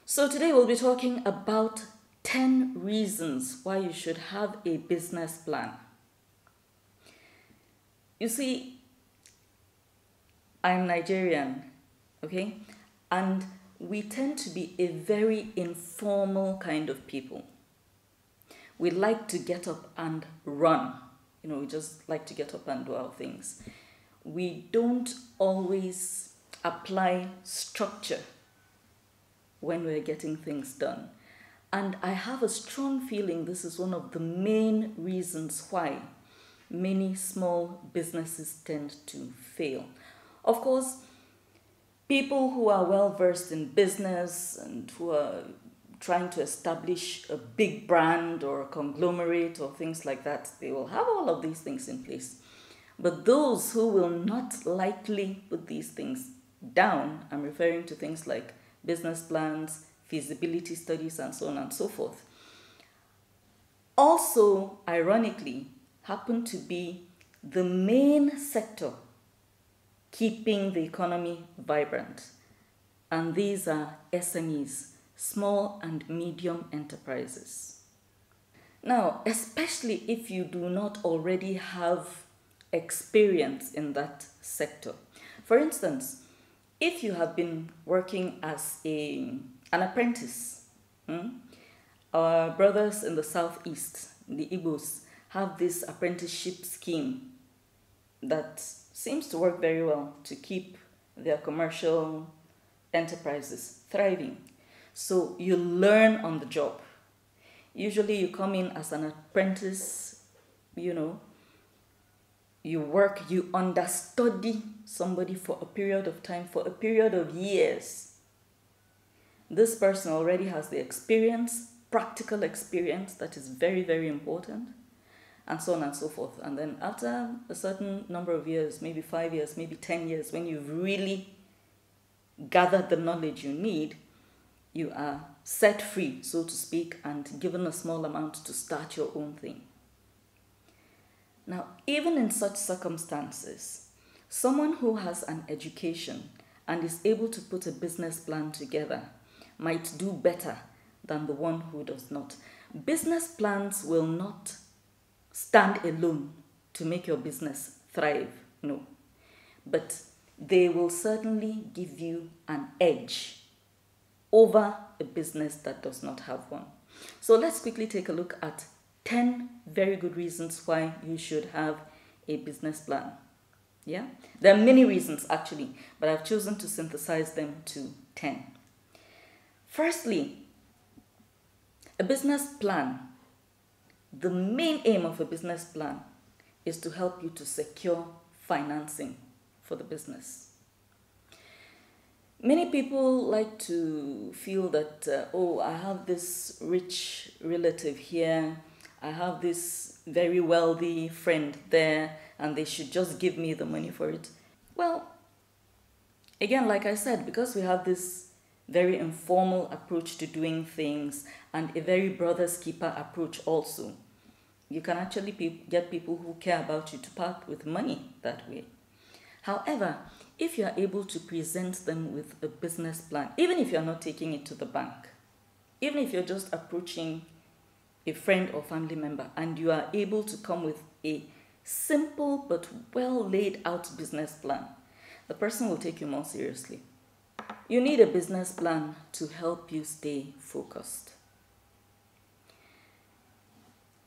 So today we'll be talking about 10 reasons why you should have a business plan. You see, I'm Nigerian, okay? And we tend to be a very informal kind of people. We like to get up and run. We just like to get up and do our things. We don't always apply structure when we're getting things done. And I have a strong feeling this is one of the main reasons why many small businesses tend to fail. Of course, people who are well versed in business and who are trying to establish a big brand or a conglomerate or things like that, they will have all of these things in place. But those who will not likely put these things down, I'm referring to things like business plans, feasibility studies, and so on and so forth, also, ironically, happen to be the main sector keeping the economy vibrant. And these are SMEs, small and medium enterprises. Now, especially if you do not already have experience in that sector. For instance, if you have been working as an apprentice, our brothers in the southeast, the Igbos, have this apprenticeship scheme that seems to work very well to keep their commercial enterprises thriving. So you learn on the job. Usually you come in as an apprentice, you work, you understudy somebody for a period of time, for a period of years. This person already has the experience, practical experience, that is very, very important, and so on and so forth. And then after a certain number of years, maybe 5 years, maybe 10 years, when you've really gathered the knowledge you need, you are set free, so to speak, and given a small amount to start your own thing. Now, even in such circumstances, someone who has an education and is able to put a business plan together might do better than the one who does not. Business plans will not stand alone to make your business thrive, no. But they will certainly give you an edge over a business that does not have one. So let's quickly take a look at 10 very good reasons why you should have a business plan. Yeah? There are many reasons actually, but I've chosen to synthesize them to 10. Firstly, a business plan, the main aim of a business plan is to help you to secure financing for the business. Many people like to feel that, I have this rich relative here, I have this very wealthy friend there, and they should just give me the money for it. Well, again, like I said, because we have this very informal approach to doing things and a very brother's keeper approach also, you can actually get people who care about you to part with money that way. However, if you are able to present them with a business plan, even if you're not taking it to the bank, even if you're just approaching a friend or family member, and you are able to come with a simple but well laid out business plan, the person will take you more seriously. You need a business plan to help you stay focused.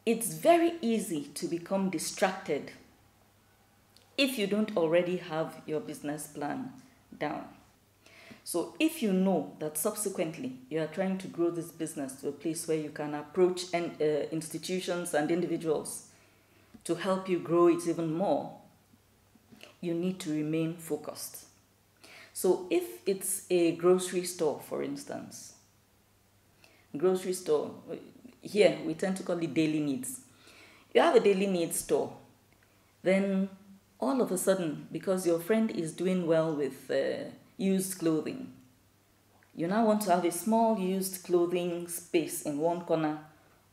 It's very easy to become distracted if you don't already have your business plan down. So if you know that subsequently you are trying to grow this business to a place where you can approach institutions and individuals to help you grow it even more, you need to remain focused. So if it's a grocery store, for instance, grocery store, here we tend to call it daily needs. You have a daily needs store, then all of a sudden, because your friend is doing well with used clothing. You now want to have a small used clothing space in one corner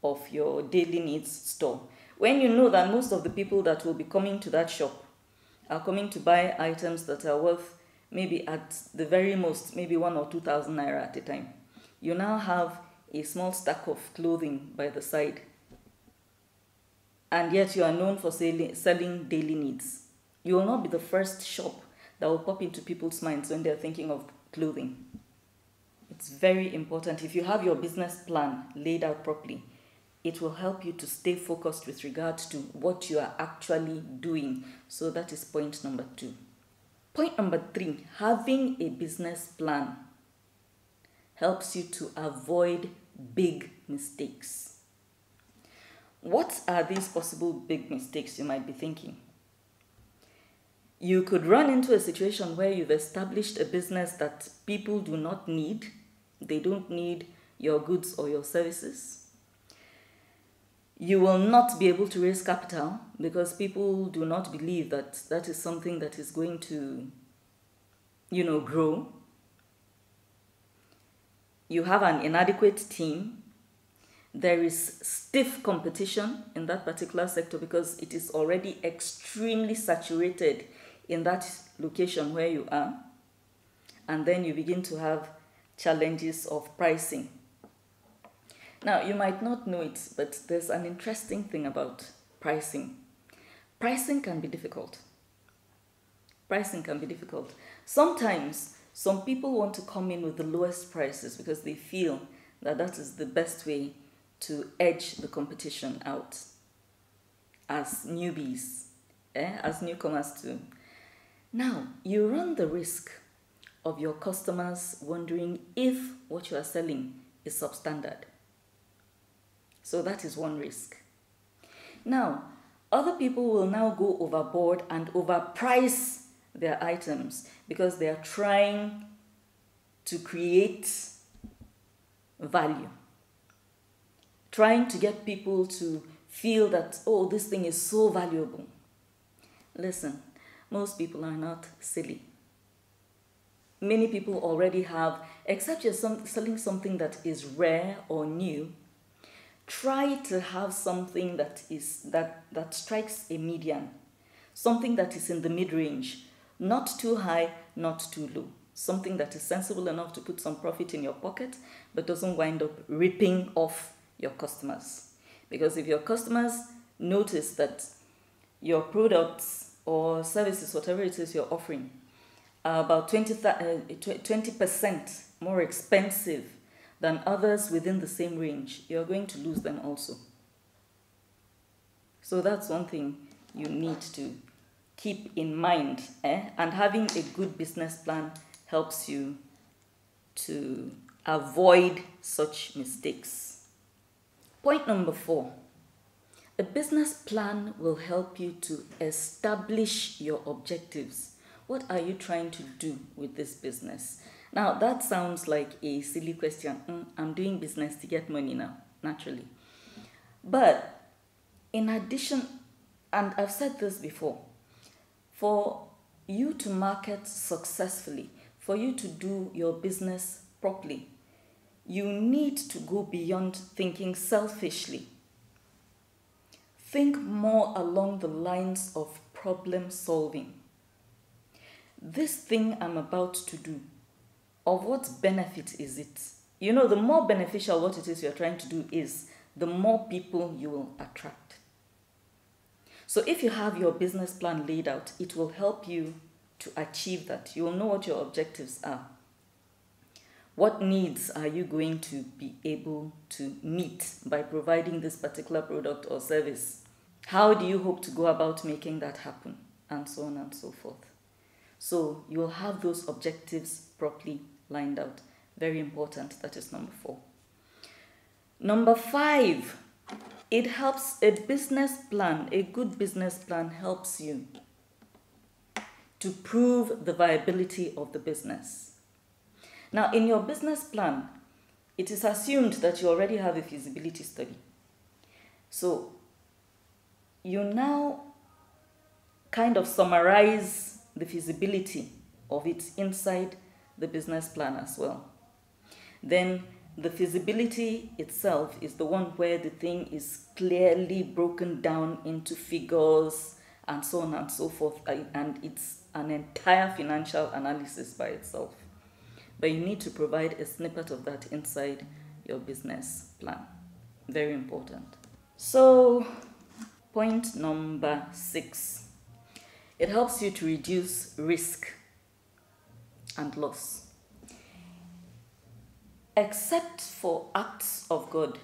of your daily needs store. When you know that most of the people that will be coming to that shop are coming to buy items that are worth maybe at the very most, maybe 1,000 or 2,000 naira at a time, you now have a small stack of clothing by the side. And yet you are known for selling daily needs. You will not be the first shop that will pop into people's minds when they're thinking of clothing. It's very important. If you have your business plan laid out properly, it will help you to stay focused with regards to what you are actually doing. So that is point number 2. Point number 3, having a business plan helps you to avoid big mistakes. What are these possible big mistakes, you might be thinking? You could run into a situation where you've established a business that people do not need. They don't need your goods or your services. You will not be able to raise capital because people do not believe that that is something that is going to, grow. You have an inadequate team. There is stiff competition in that particular sector because it is already extremely saturated in that location where you are. And then you begin to have challenges of pricing. Now, you might not know it, but there's an interesting thing about pricing. Pricing can be difficult. Sometimes, some people want to come in with the lowest prices because they feel that that is the best way to edge the competition out as newbies, as newcomers too. Now, you run the risk of your customers wondering if what you are selling is substandard. So that is one risk. Now, other people will now go overboard and overprice their items because they are trying to create value. Trying to get people to feel that, oh, this thing is so valuable. Listen, most people are not silly. Many people already have, except you're selling something that is rare or new, try to have something that strikes a median, something that is in the mid-range, not too high, not too low, something that is sensible enough to put some profit in your pocket, but doesn't wind up ripping off your customers. Because if your customers notice that your products or services, whatever it is you're offering, are about 20% more expensive than others within the same range, you're going to lose them also. So that's one thing you need to keep in mind. And having a good business plan helps you to avoid such mistakes. Point number 4. A business plan will help you to establish your objectives. What are you trying to do with this business? Now, that sounds like a silly question. I'm doing business to get money now, naturally. But in addition, and I've said this before, for you to market successfully, for you to do your business properly, you need to go beyond thinking selfishly. Think more along the lines of problem solving. This thing I'm about to do, of what benefit is it? The more beneficial what it is you're trying to do is, the more people you will attract. So if you have your business plan laid out, it will help you to achieve that. You will know what your objectives are. What needs are you going to be able to meet by providing this particular product or service? How do you hope to go about making that happen? And so on and so forth. So you will have those objectives properly lined out. Very important. That is number 4. Number 5, it helps a business plan. A good business plan helps you to prove the viability of the business. Now, in your business plan, it is assumed that you already have a feasibility study. So you now kind of summarize the feasibility of it inside the business plan as well. Then the feasibility itself is the one where the thing is clearly broken down into figures and so on and so forth, and it's an entire financial analysis by itself. But you need to provide a snippet of that inside your business plan. Very important. So, point number 6. It helps you to reduce risk and loss. Except for acts of God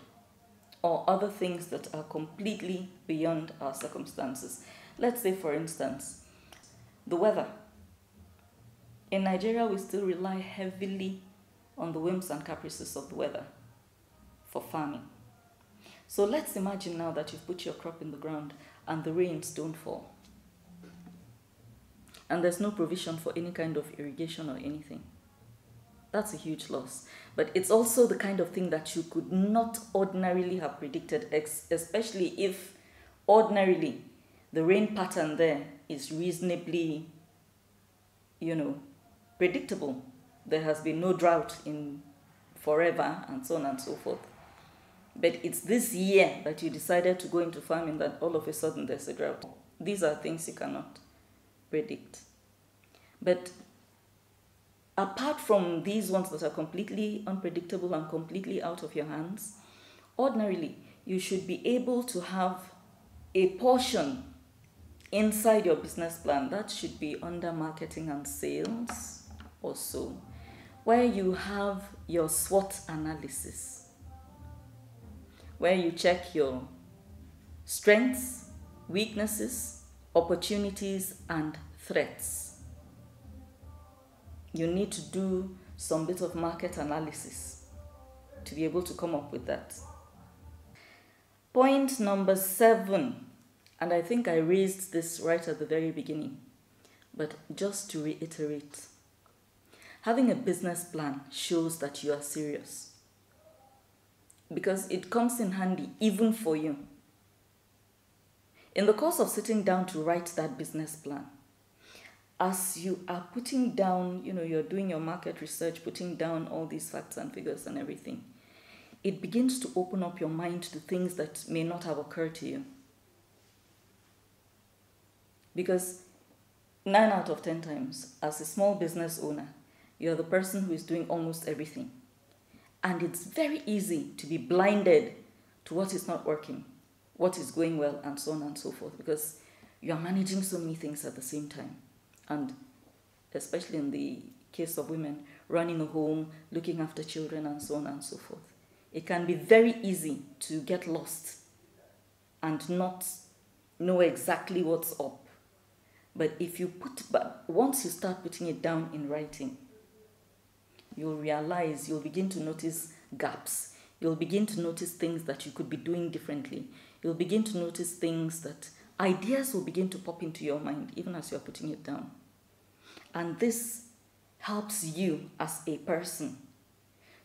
or other things that are completely beyond our circumstances. Let's say, for instance, the weather. In Nigeria, we still rely heavily on the whims and caprices of the weather for farming. So let's imagine now that you've put your crop in the ground and the rains don't fall. And there's no provision for any kind of irrigation or anything. That's a huge loss. But it's also the kind of thing that you could not ordinarily have predicted, especially if ordinarily the rain pattern there is reasonably, predictable. There has been no drought in forever and so on and so forth. But it's this year that you decided to go into farming that all of a sudden there's a drought. These are things you cannot predict. But apart from these ones that are completely unpredictable and completely out of your hands, ordinarily you should be able to have a portion inside your business plan that should be under marketing and sales or so, where you have your SWOT analysis, where you check your strengths, weaknesses, opportunities, and threats. You need to do some bit of market analysis to be able to come up with that. Point number 7, and I think I raised this right at the very beginning, but just to reiterate, having a business plan shows that you are serious, because it comes in handy even for you. In the course of sitting down to write that business plan, as you are putting down, you're doing your market research, putting down all these facts and figures and everything, it begins to open up your mind to things that may not have occurred to you. Because 9 out of 10 times, as a small business owner, you're the person who is doing almost everything. And it's very easy to be blinded to what is not working, what is going well, and so on and so forth, because you're managing so many things at the same time. And especially in the case of women, running a home, looking after children, and so on and so forth. It can be very easy to get lost and not know exactly what's up. But once you start putting it down in writing, you'll realize, you'll begin to notice gaps. You'll begin to notice things that you could be doing differently. You'll begin to notice things that ideas will begin to pop into your mind even as you're putting it down. And this helps you as a person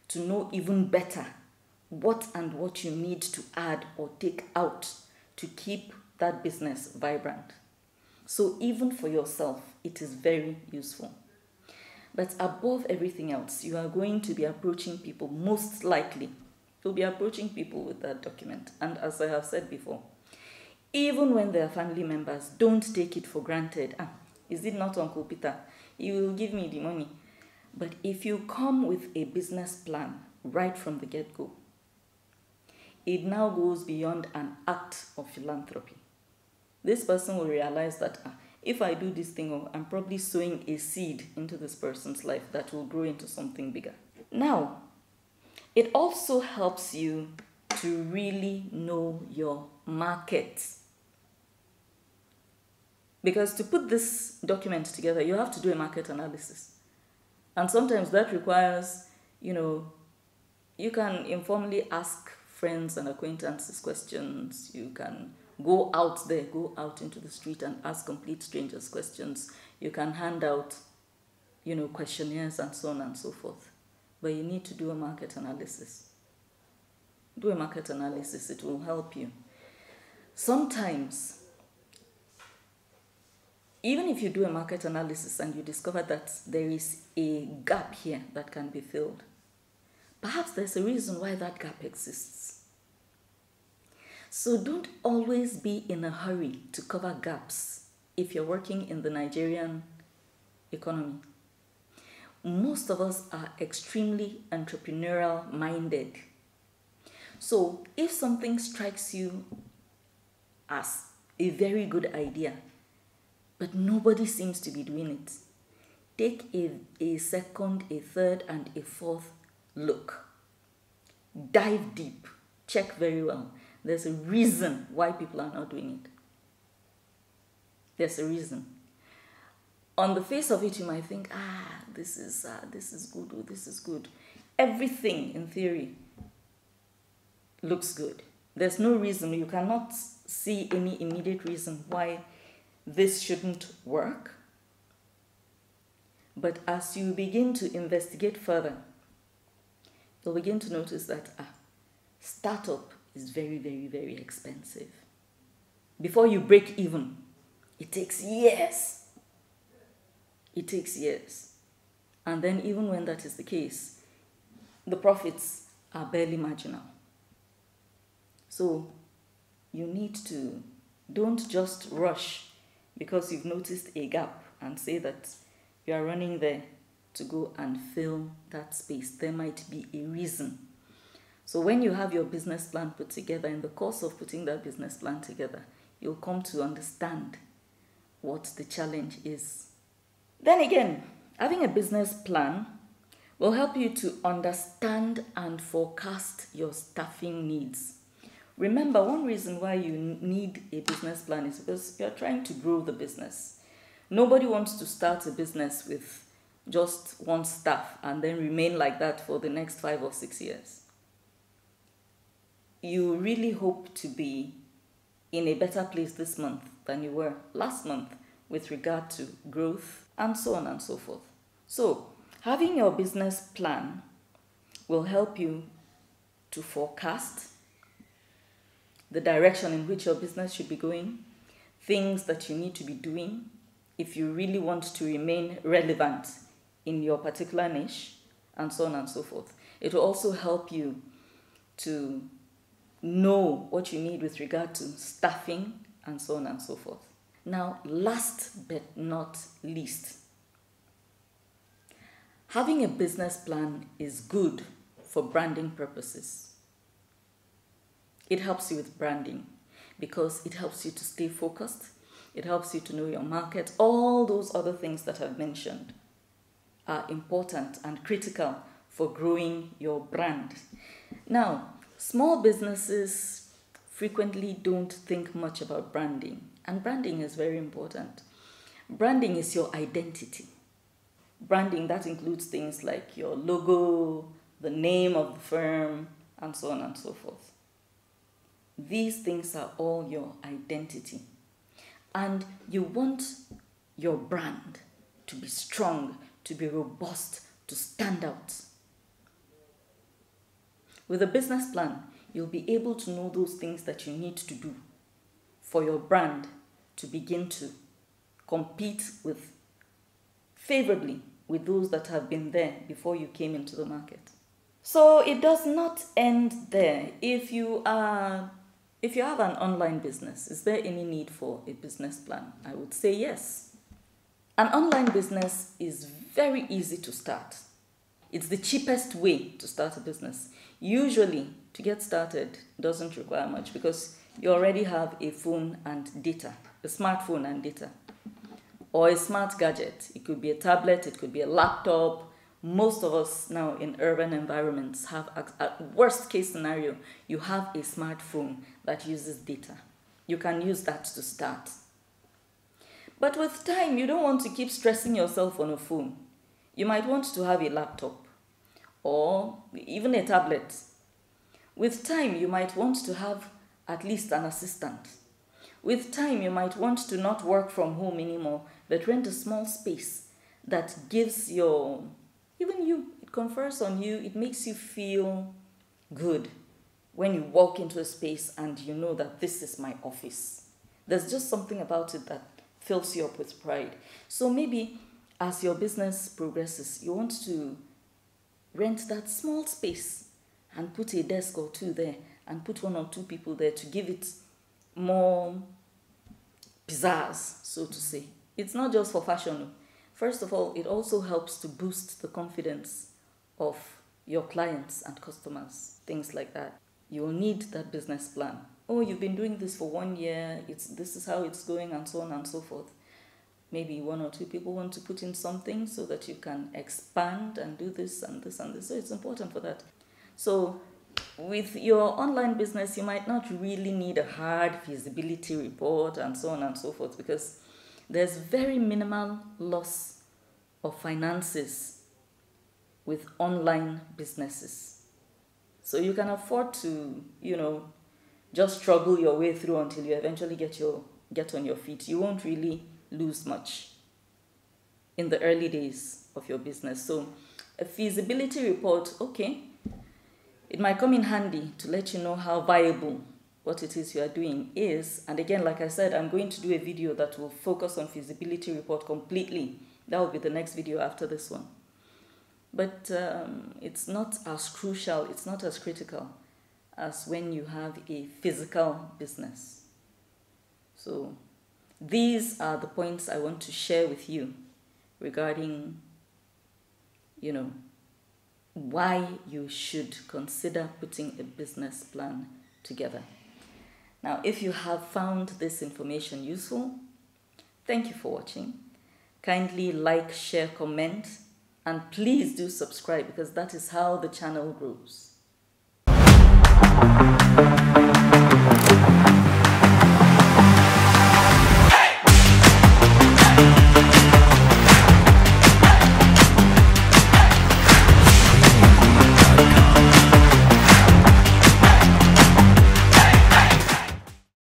to know even better what you need to add or take out to keep that business vibrant. So even for yourself, it is very useful. But above everything else, you are going to be approaching people, most likely. You'll be approaching people with that document. And as I have said before, even when they are family members, don't take it for granted. Is it not Uncle Peter? He will give me the money. But if you come with a business plan right from the get-go, it now goes beyond an act of philanthropy. This person will realize that if I do this thing, I'm probably sowing a seed into this person's life that will grow into something bigger. Now, it also helps you to really know your market. Because to put this document together, you have to do a market analysis. And sometimes that requires, you can informally ask friends and acquaintances questions. You can go out into the street and ask complete strangers questions. You can hand out, questionnaires and so on and so forth. But you need to do a market analysis. Do a market analysis, it will help you. Sometimes Even if you do a market analysis and you discover that there is a gap here that can be filled, perhaps there's a reason why that gap exists. So don't always be in a hurry to cover gaps if you're working in the Nigerian economy. Most of us are extremely entrepreneurial minded. So if something strikes you as a very good idea, but nobody seems to be doing it, take a second, a third, and a fourth look. Dive deep. Check very well. There's a reason why people are not doing it. There's a reason. On the face of it, you might think, this is good, or this is good. Everything in theory looks good. There's no reason, you cannot see any immediate reason why this shouldn't work. But as you begin to investigate further, you'll begin to notice that startup is very, very, very expensive. Before you break even, it takes years. It takes years. And then even when that is the case, the profits are barely marginal. So you need to, don't just rush because you've noticed a gap and say that you are running there to go and fill that space. There might be a reason. So when you have your business plan put together, in the course of putting that business plan together, you'll come to understand what the challenge is. Then again, having a business plan will help you to understand and forecast your staffing needs. Remember, one reason why you need a business plan is because you're trying to grow the business. Nobody wants to start a business with just one staff and then remain like that for the next 5 or 6 years. You really hope to be in a better place this month than you were last month with regard to growth and so on and so forth. So, having your business plan will help you to forecast the direction in which your business should be going, things that you need to be doing if you really want to remain relevant in your particular niche, and so on and so forth. It will also help you to know what you need with regard to staffing, and so on and so forth. Now, last but not least, having a business plan is good for branding purposes. It helps you with branding because it helps you to stay focused. It helps you to know your market. All those other things that I've mentioned are important and critical for growing your brand. Now, small businesses frequently don't think much about branding, and branding is very important. Branding is your identity. Branding, that includes things like your logo, the name of the firm, and so on and so forth. These things are all your identity. And you want your brand to be strong, to be robust, to stand out. With a business plan, you'll be able to know those things that you need to do for your brand to begin to compete with favorably with those that have been there before you came into the market. So it does not end there. If you have an online business, is there any need for a business plan? I would say yes. An online business is very easy to start. It's the cheapest way to start a business. Usually, to get started doesn't require much because you already have a phone and data, a smartphone and data, or a smart gadget. It could be a tablet, it could be a laptop. Most of us now in urban environments have, at worst case scenario, you have a smartphone that uses data. You can use that to start. But with time, you don't want to keep stressing yourself on a phone. You might want to have a laptop or even a tablet. With time, you might want to have at least an assistant. With time, you might want to not work from home anymore, but rent a small space that gives even you, it confers on you, it makes you feel good when you walk into a space and you know that this is my office. There's just something about it that fills you up with pride. So maybe as your business progresses, you want to rent that small space and put a desk or two there and put one or two people there to give it more pizzazz, so to say. It's not just for fashion. First of all, it also helps to boost the confidence of your clients and customers, things like that. You will need that business plan. Oh, you've been doing this for 1 year, this is how it's going, and so on and so forth. Maybe one or two people want to put in something so that you can expand and do this and this and this. So it's important for that. So with your online business, you might not really need a hard feasibility report and so on and so forth, because there's very minimal loss of finances with online businesses. So you can afford to, just struggle your way through until you eventually get on your feet. You won't really lose much in the early days of your business. So a feasibility report, okay, it might come in handy to let you know how viable what it is you are doing is. And again, like I said, I'm going to do a video that will focus on feasibility report completely. That will be the next video after this one. But it's not as crucial, it's not as critical as when you have a physical business. So these are the points I want to share with you regarding, why you should consider putting a business plan together. Now, if you have found this information useful, thank you for watching. Kindly like, share, comment, and please do subscribe, because that is how the channel grows.